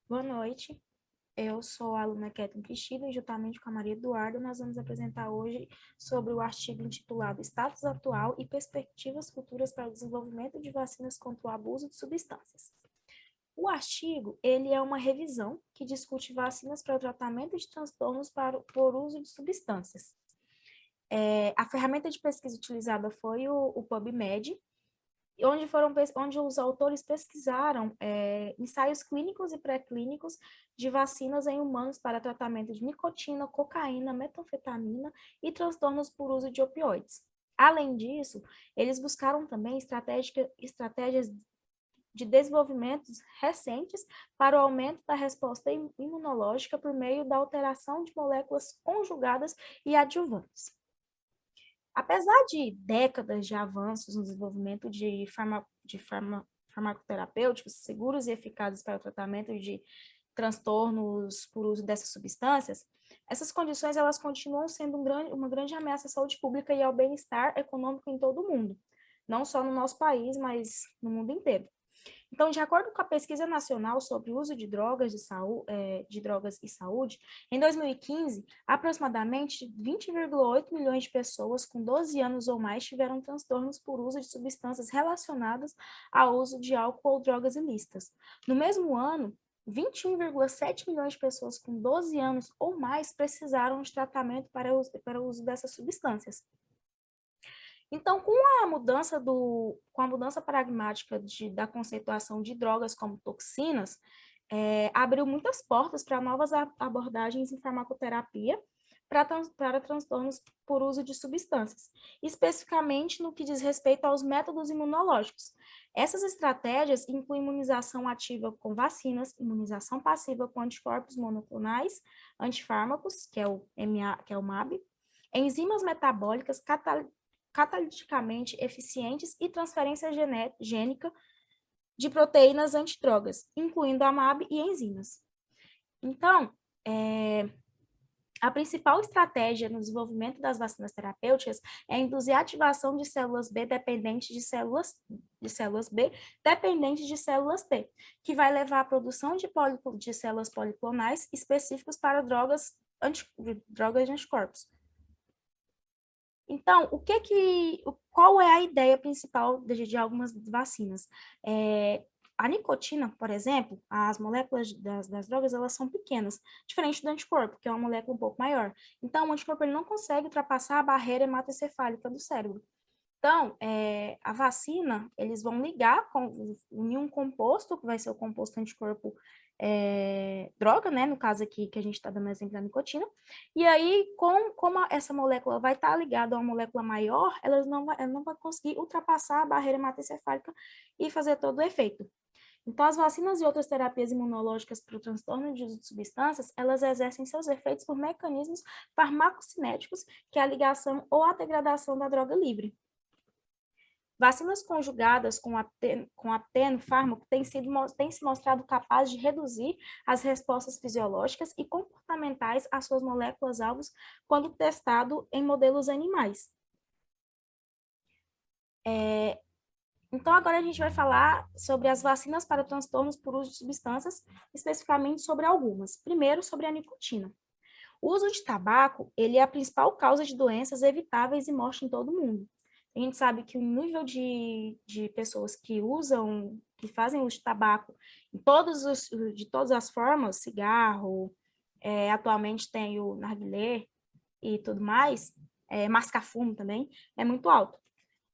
Boa noite, eu sou a aluna Kétlin Cristina e juntamente com a Maria Eduarda nós vamos apresentar hoje sobre o artigo intitulado Status Atual e Perspectivas Futuras para o Desenvolvimento de Vacinas contra o Abuso de Substâncias. O artigo, ele é uma revisão que discute vacinas para o tratamento de transtornos por uso de substâncias. A ferramenta de pesquisa utilizada foi o PubMed, onde os autores pesquisaram ensaios clínicos e pré-clínicos de vacinas em humanos para tratamento de nicotina, cocaína, metanfetamina e transtornos por uso de opioides. Além disso, eles buscaram também estratégias de desenvolvimentos recentes para o aumento da resposta imunológica por meio da alteração de moléculas conjugadas e adjuvantes. Apesar de décadas de avanços no desenvolvimento de farmacoterapêuticos seguros e eficazes para o tratamento de transtornos por uso dessas substâncias, essas condições elas continuam sendo uma grande ameaça à saúde pública e ao bem-estar econômico em todo o mundo, não só no nosso país, mas no mundo inteiro. Então, de acordo com a Pesquisa Nacional sobre o Uso de de Drogas e Saúde, em 2015, aproximadamente 20,8 milhões de pessoas com 12 anos ou mais tiveram transtornos por uso de substâncias relacionadas ao uso de álcool ou drogas ilícitas. No mesmo ano, 21,7 milhões de pessoas com 12 anos ou mais precisaram de tratamento para o uso dessas substâncias. Então, com a mudança pragmática da conceituação de drogas como toxinas, abriu muitas portas para novas abordagens em farmacoterapia para transtornos por uso de substâncias, especificamente no que diz respeito aos métodos imunológicos. Essas estratégias incluem imunização ativa com vacinas, imunização passiva com anticorpos monoclonais, antifármacos, que é o MAB, enzimas metabólicas cataliticamente eficientes e transferência gênica de proteínas antidrogas, incluindo a MAB e enzimas. Então, a principal estratégia no desenvolvimento das vacinas terapêuticas é induzir a ativação de células B dependentes de células B dependentes de células T, que vai levar à produção de células policlonais específicas para drogas de anticorpos. Então, qual é a ideia principal de algumas vacinas? A nicotina, por exemplo, as moléculas das drogas, elas são pequenas, diferente do anticorpo, que é uma molécula um pouco maior. Então, o anticorpo ele não consegue ultrapassar a barreira hematoencefálica do cérebro. Então, a vacina, eles vão unir um composto, que vai ser o composto anticorpo droga, né? No caso aqui, que a gente está dando exemplo da nicotina. E aí, como essa molécula vai estar ligada a uma molécula maior, ela não vai conseguir ultrapassar a barreira hematoencefálica e fazer todo o efeito. Então, as vacinas e outras terapias imunológicas para o transtorno de uso de substâncias, elas exercem seus efeitos por mecanismos farmacocinéticos, que é a ligação ou a degradação da droga livre. Vacinas conjugadas com fármaco têm se mostrado capazes de reduzir as respostas fisiológicas e comportamentais às suas moléculas-alvos quando testado em modelos animais. Então, agora a gente vai falar sobre as vacinas para transtornos por uso de substâncias, especificamente sobre algumas. Primeiro, sobre a nicotina. O uso de tabaco, ele é a principal causa de doenças evitáveis e morte em todo o mundo. A gente sabe que o nível de pessoas que fazem uso de tabaco de todas as formas, cigarro, atualmente tem o narguilé e tudo mais, masca-fumo também, é muito alto.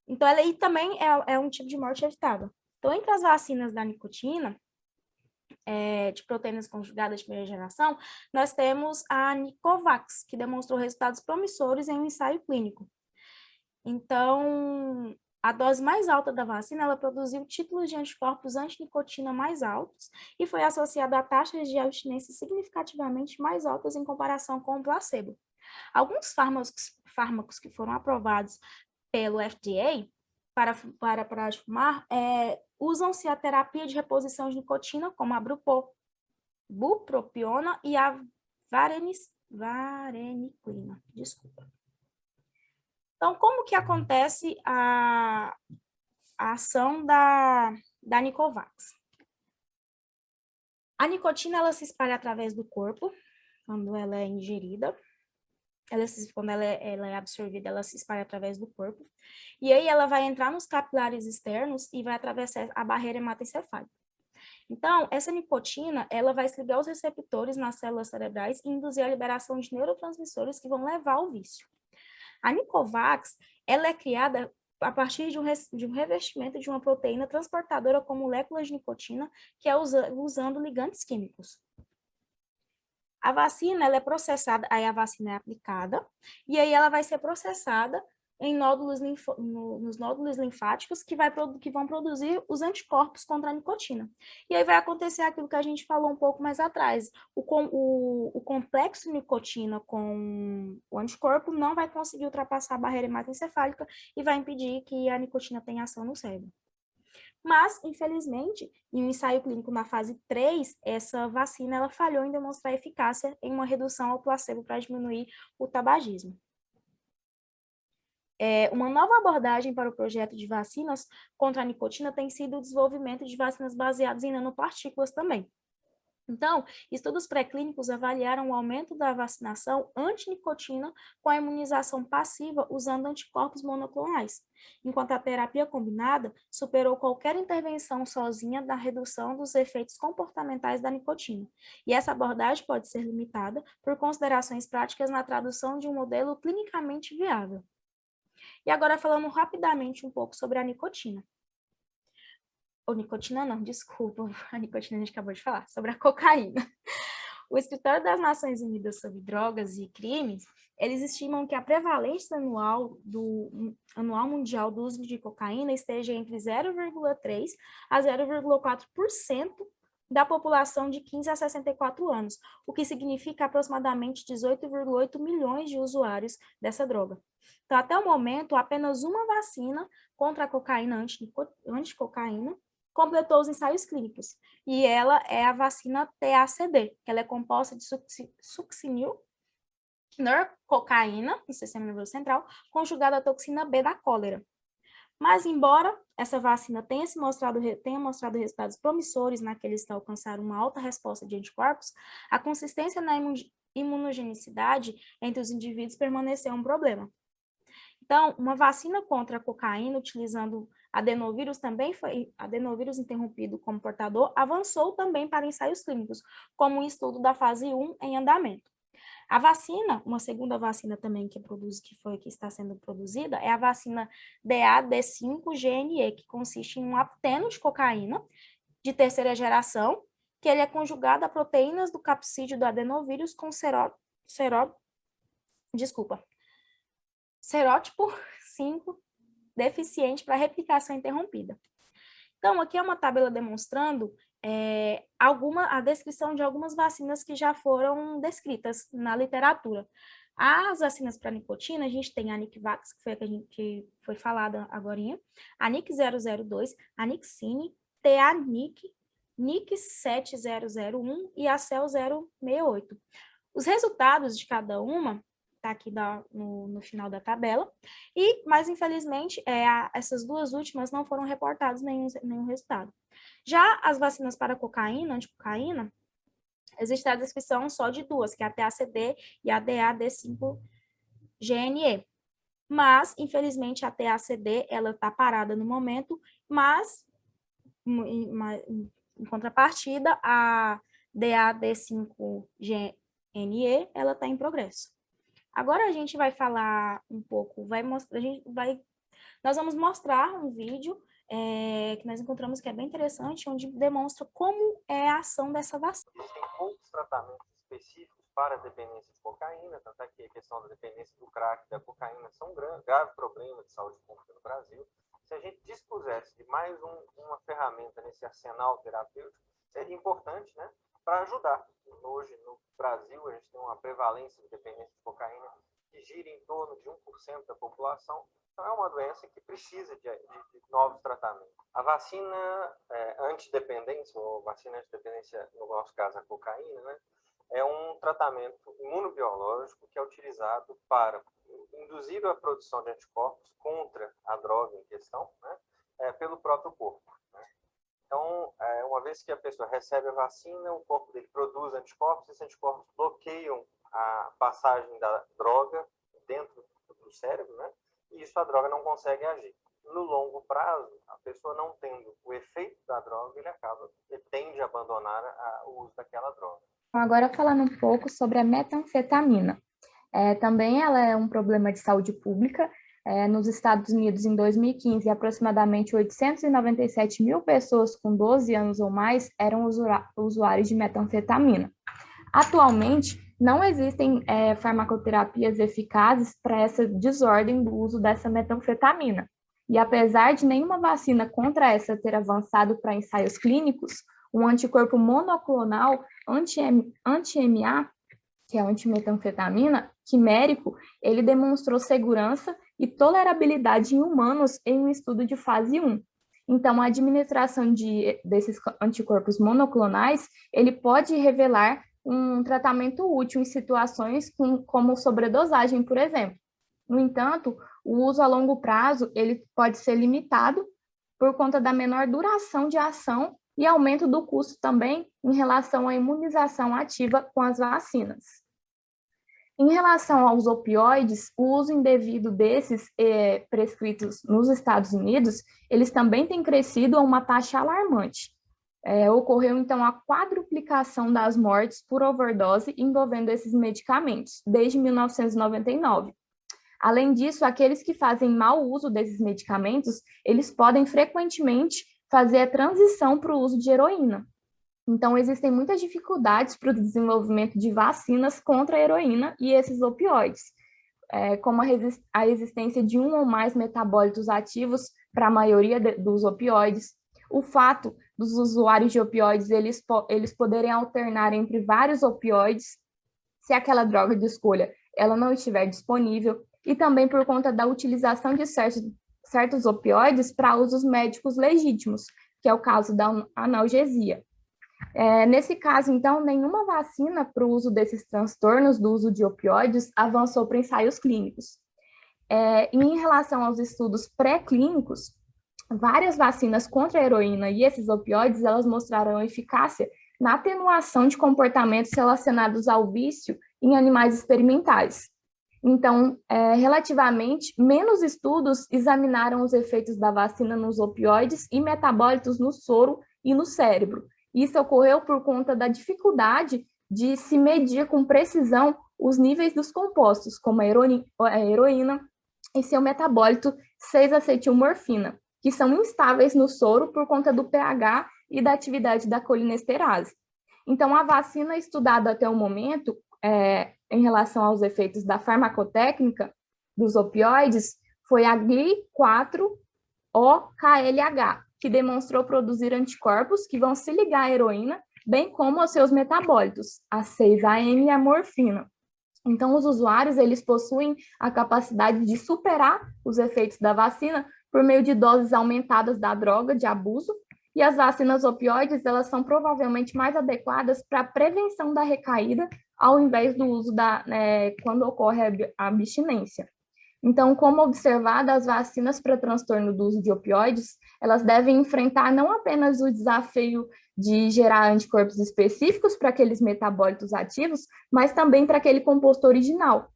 Então, ela aí também é um tipo de morte evitável. Então, entre as vacinas da nicotina, de proteínas conjugadas de primeira geração, nós temos a Nicovax, que demonstrou resultados promissores em um ensaio clínico. Então, a dose mais alta da vacina, ela produziu títulos de anticorpos antinicotina mais altos e foi associada a taxas de abstinência significativamente mais altas em comparação com o placebo. Alguns fármacos que foram aprovados pelo FDA para de fumar, usam-se a terapia de reposição de nicotina, como a bupropiona e a vareniclina. Desculpa. Então, como que acontece a ação da Nicovax? A nicotina, ela se espalha através do corpo, quando ela é ingerida. Quando ela é absorvida, ela se espalha através do corpo. E aí ela vai entrar nos capilares externos e vai atravessar a barreira hematoencefálica. Então, essa nicotina, ela vai se ligar aos receptores nas células cerebrais e induzir a liberação de neurotransmissores que vão levar ao vício. A Nicovax, ela é criada a partir de um revestimento de uma proteína transportadora com moléculas de nicotina, que é usando ligantes químicos. A vacina, ela é processada, aí a vacina é aplicada, e aí ela vai ser processada em nos nódulos linfáticos que vão produzir os anticorpos contra a nicotina. E aí vai acontecer aquilo que a gente falou um pouco mais atrás. O complexo nicotina com o anticorpo não vai conseguir ultrapassar a barreira hematoencefálica e vai impedir que a nicotina tenha ação no cérebro. Mas, infelizmente, em um ensaio clínico na fase 3, essa vacina ela falhou em demonstrar eficácia em uma redução ao placebo para diminuir o tabagismo. Uma nova abordagem para o projeto de vacinas contra a nicotina tem sido o desenvolvimento de vacinas baseadas em nanopartículas também. Então, estudos pré-clínicos avaliaram o aumento da vacinação anti-nicotina com a imunização passiva usando anticorpos monoclonais, enquanto a terapia combinada superou qualquer intervenção sozinha da redução dos efeitos comportamentais da nicotina. E essa abordagem pode ser limitada por considerações práticas na tradução de um modelo clinicamente viável. E agora falando rapidamente um pouco sobre a nicotina. Ou nicotina não, desculpa, a nicotina a gente acabou de falar, sobre a cocaína. O Escritório das Nações Unidas sobre Drogas e Crimes, eles estimam que a prevalência anual mundial do uso de cocaína esteja entre 0,3% a 0,4% da população de 15 a 64 anos, o que significa aproximadamente 18,8 milhões de usuários dessa droga. Então, até o momento, apenas uma vacina contra a cocaína anticocaína completou os ensaios clínicos, e ela é a vacina TACD, que ela é composta de succinil, norcocaína, no sistema nervoso central, conjugada à toxina B da cólera. Mas, embora essa vacina tenha mostrado resultados promissores naqueles que alcançaram uma alta resposta de anticorpos, a consistência na imunogenicidade entre os indivíduos permaneceu um problema. Então, uma vacina contra a cocaína utilizando adenovírus interrompido como portador, avançou também para ensaios clínicos, como um estudo da fase 1 em andamento. A vacina, uma segunda vacina também que está sendo produzida, é a vacina DAD5-GNE, que consiste em um apteno de cocaína de terceira geração, que ele é conjugado a proteínas do capsídeo do adenovírus com serótipo 5 deficiente para replicação interrompida. Então, aqui é uma tabela demonstrando a descrição de algumas vacinas que já foram descritas na literatura. As vacinas para nicotina, a gente tem a Nicvax, que foi a que foi falada agora, a NIC002, a Nixine, TANIC, NIC7001 e a CEL068. Os resultados de cada uma está aqui no final da tabela, mas infelizmente essas duas últimas não foram reportadas nenhum resultado. Já as vacinas para cocaína, anticocaína, existe a descrição só de duas, que é a TACD e a DAD5-GNE. Mas, infelizmente, a TACD ela está parada no momento, mas, em contrapartida, a DAD5-GNE ela está em progresso. Agora a gente vai falar um pouco, nós vamos mostrar um vídeo que nós encontramos que é bem interessante, onde demonstra como é a ação dessa vacina. Existem poucos tratamentos específicos para a dependência de cocaína, tanto é que a questão da dependência do crack e da cocaína são um grave problema de saúde pública no Brasil. Se a gente dispusesse de mais uma ferramenta nesse arsenal terapêutico, seria importante, né, para ajudar. Hoje, no Brasil, a gente tem uma prevalência de dependência de cocaína que gira em torno de 1% da população. Então, é uma doença que precisa de novos tratamentos. A vacina antidependência, ou vacina antidependência, no nosso caso, a cocaína, né, é um tratamento imunobiológico que é utilizado para induzir a produção de anticorpos contra a droga em questão, né, pelo próprio corpo. Né. Então, uma uma vez que a pessoa recebe a vacina, o corpo dele produz anticorpos, esses anticorpos bloqueiam a passagem da droga dentro do cérebro, né? E isso a droga não consegue agir. No longo prazo, a pessoa não tendo o efeito da droga, ele tende a abandonar o uso daquela droga. Agora falando um pouco sobre a metanfetamina. Também ela é um problema de saúde pública. Nos Estados Unidos, em 2015, aproximadamente 897 mil pessoas com 12 anos ou mais eram usuários de metanfetamina. Atualmente, não existem farmacoterapias eficazes para essa desordem do uso dessa metanfetamina. E apesar de nenhuma vacina contra essa ter avançado para ensaios clínicos, um anticorpo monoclonal anti-MA, que é a antimetanfetamina, quimérico, ele demonstrou segurança e tolerabilidade em humanos em um estudo de fase 1. Então, a administração desses anticorpos monoclonais, ele pode revelar um tratamento útil em situações como sobredosagem, por exemplo. No entanto, o uso a longo prazo, ele pode ser limitado por conta da menor duração de ação e aumento do custo também em relação à imunização ativa com as vacinas. Em relação aos opioides, o uso indevido desses prescritos nos Estados Unidos, eles também têm crescido a uma taxa alarmante. Ocorreu, então, a quadruplicação das mortes por overdose envolvendo esses medicamentos, desde 1999. Além disso, aqueles que fazem mau uso desses medicamentos, eles podem frequentemente fazer a transição para o uso de heroína. Então, existem muitas dificuldades para o desenvolvimento de vacinas contra a heroína e esses opioides, como a existência de um ou mais metabólitos ativos para a maioria dos opioides, o fato dos usuários de opioides eles poderem alternar entre vários opioides se aquela droga de escolha ela não estiver disponível, e também por conta da utilização de certos opioides para usos médicos legítimos, que é o caso da analgesia. Nesse caso, então, nenhuma vacina para o uso desses transtornos do uso de opioides avançou para ensaios clínicos. Em relação aos estudos pré-clínicos, várias vacinas contra a heroína e esses opioides, elas mostraram eficácia na atenuação de comportamentos relacionados ao vício em animais experimentais. Então, relativamente, menos estudos examinaram os efeitos da vacina nos opioides e metabólitos no soro e no cérebro. Isso ocorreu por conta da dificuldade de se medir com precisão os níveis dos compostos, como a heroína e seu metabólito 6-acetilmorfina, que são instáveis no soro por conta do pH e da atividade da colinesterase. Então, a vacina estudada até o momento, em relação aos efeitos da farmacotécnica dos opioides, foi a GLI-4-OKLH, que demonstrou produzir anticorpos que vão se ligar à heroína, bem como aos seus metabólitos, a 6-AM e a morfina. Então, os usuários, eles possuem a capacidade de superar os efeitos da vacina por meio de doses aumentadas da droga de abuso, e as vacinas opioides, elas são provavelmente mais adequadas para a prevenção da recaída, ao invés do uso quando ocorre a abstinência. Então, como observado, as vacinas para transtorno do uso de opioides, elas devem enfrentar não apenas o desafio de gerar anticorpos específicos para aqueles metabólitos ativos, mas também para aquele composto original.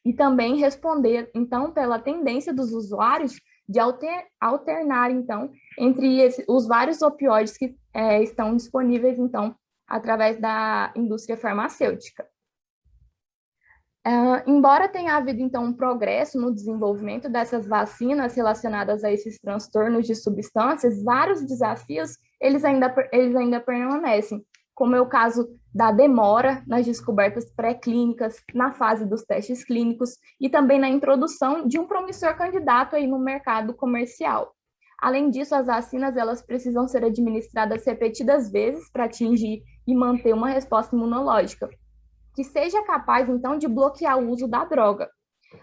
E também responder, então, pela tendência dos usuários de alternar, então, entre os vários opioides que estão disponíveis, então, através da indústria farmacêutica. Embora tenha havido, então, um progresso no desenvolvimento dessas vacinas relacionadas a esses transtornos de substâncias, vários desafios, eles ainda permanecem, como é o caso da demora nas descobertas pré-clínicas, na fase dos testes clínicos e também na introdução de um promissor candidato aí no mercado comercial. Além disso, as vacinas elas precisam ser administradas repetidas vezes para atingir e manter uma resposta imunológica que seja capaz, então, de bloquear o uso da droga.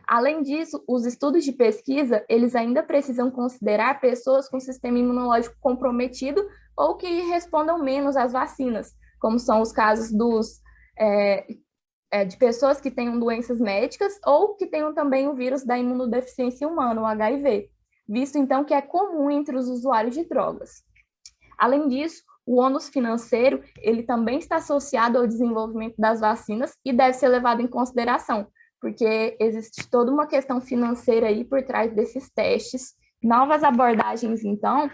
Além disso, os estudos de pesquisa, eles ainda precisam considerar pessoas com sistema imunológico comprometido ou que respondam menos às vacinas, como são os casos de pessoas que tenham doenças médicas ou que tenham também o vírus da imunodeficiência humana, o HIV, visto, então, que é comum entre os usuários de drogas. Além disso, o ônus financeiro, ele também está associado ao desenvolvimento das vacinas e deve ser levado em consideração, porque existe toda uma questão financeira aí por trás desses testes. Novas abordagens, então,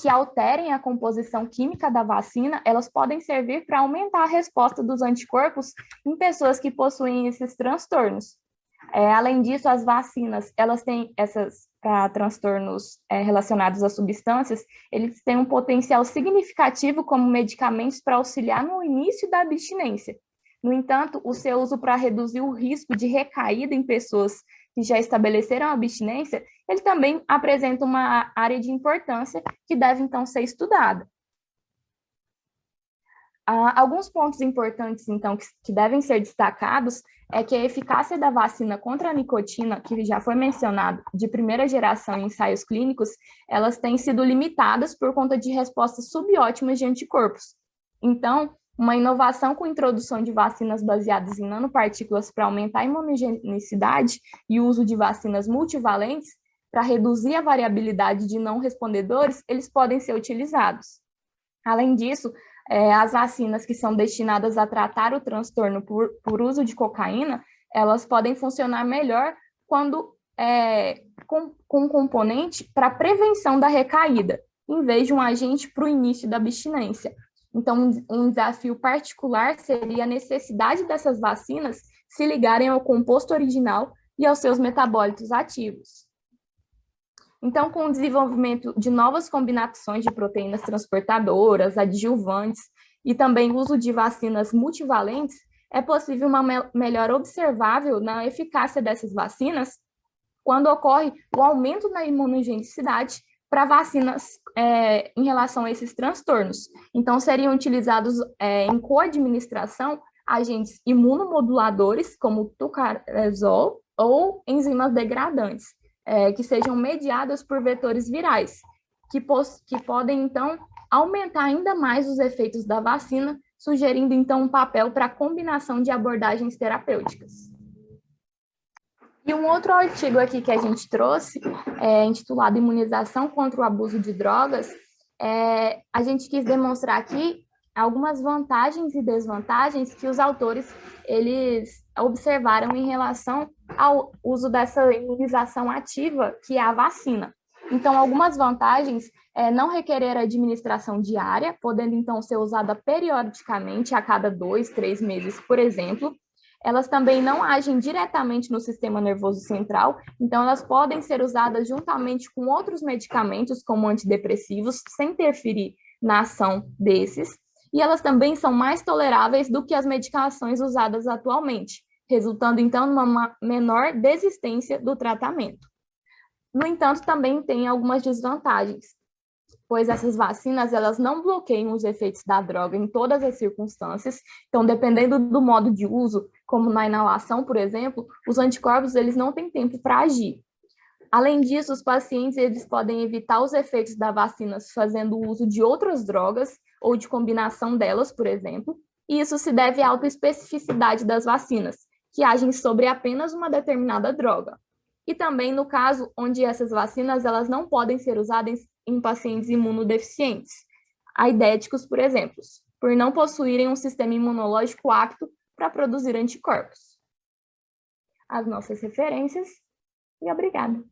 que alterem a composição química da vacina, elas podem servir para aumentar a resposta dos anticorpos em pessoas que possuem esses transtornos. Além disso, as vacinas, elas têm para transtornos relacionados a substâncias, eles têm um potencial significativo como medicamentos para auxiliar no início da abstinência. No entanto, o seu uso para reduzir o risco de recaída em pessoas que já estabeleceram a abstinência, ele também apresenta uma área de importância que deve, então, ser estudada. Alguns pontos importantes, então, que devem ser destacados é que a eficácia da vacina contra a nicotina, que já foi mencionado, de primeira geração em ensaios clínicos, elas têm sido limitadas por conta de respostas subótimas de anticorpos. Então, uma inovação com a introdução de vacinas baseadas em nanopartículas para aumentar a imunogenicidade e o uso de vacinas multivalentes para reduzir a variabilidade de não respondedores, eles podem ser utilizados. Além disso, as vacinas que são destinadas a tratar o transtorno por uso de cocaína, elas podem funcionar melhor quando com um componente para prevenção da recaída, em vez de um agente para o início da abstinência. Então, um desafio particular seria a necessidade dessas vacinas se ligarem ao composto original e aos seus metabólitos ativos. Então, com o desenvolvimento de novas combinações de proteínas transportadoras, adjuvantes e também o uso de vacinas multivalentes, é possível uma melhora observável na eficácia dessas vacinas quando ocorre o aumento na imunogenicidade para vacinas em relação a esses transtornos. Então, seriam utilizados em coadministração agentes imunomoduladores, como tucarezol, ou enzimas degradantes, que sejam mediadas por vetores virais, que podem, então, aumentar ainda mais os efeitos da vacina, sugerindo, então, um papel para a combinação de abordagens terapêuticas. E um outro artigo aqui que a gente trouxe, intitulado Imunização contra o Abuso de Drogas, a gente quis demonstrar aqui algumas vantagens e desvantagens que os autores eles observaram em relação ao uso dessa imunização ativa, que é a vacina. Então, algumas vantagens não requerer administração diária, podendo, então, ser usada periodicamente, a cada 2, 3 meses, por exemplo. Elas também não agem diretamente no sistema nervoso central, então elas podem ser usadas juntamente com outros medicamentos, como antidepressivos, sem interferir na ação desses. E elas também são mais toleráveis do que as medicações usadas atualmente, resultando, então, numa menor desistência do tratamento. No entanto, também tem algumas desvantagens, pois essas vacinas, elas não bloqueiam os efeitos da droga em todas as circunstâncias. Então, dependendo do modo de uso, como na inalação, por exemplo, os anticorpos, eles não têm tempo para agir. Além disso, os pacientes, eles podem evitar os efeitos da vacina fazendo uso de outras drogas ou de combinação delas, por exemplo, e isso se deve à autoespecificidade das vacinas, que agem sobre apenas uma determinada droga. E também no caso onde essas vacinas, elas não podem ser usadas em pacientes imunodeficientes, aidéticos, por exemplo, por não possuírem um sistema imunológico apto para produzir anticorpos. As nossas referências, e obrigada.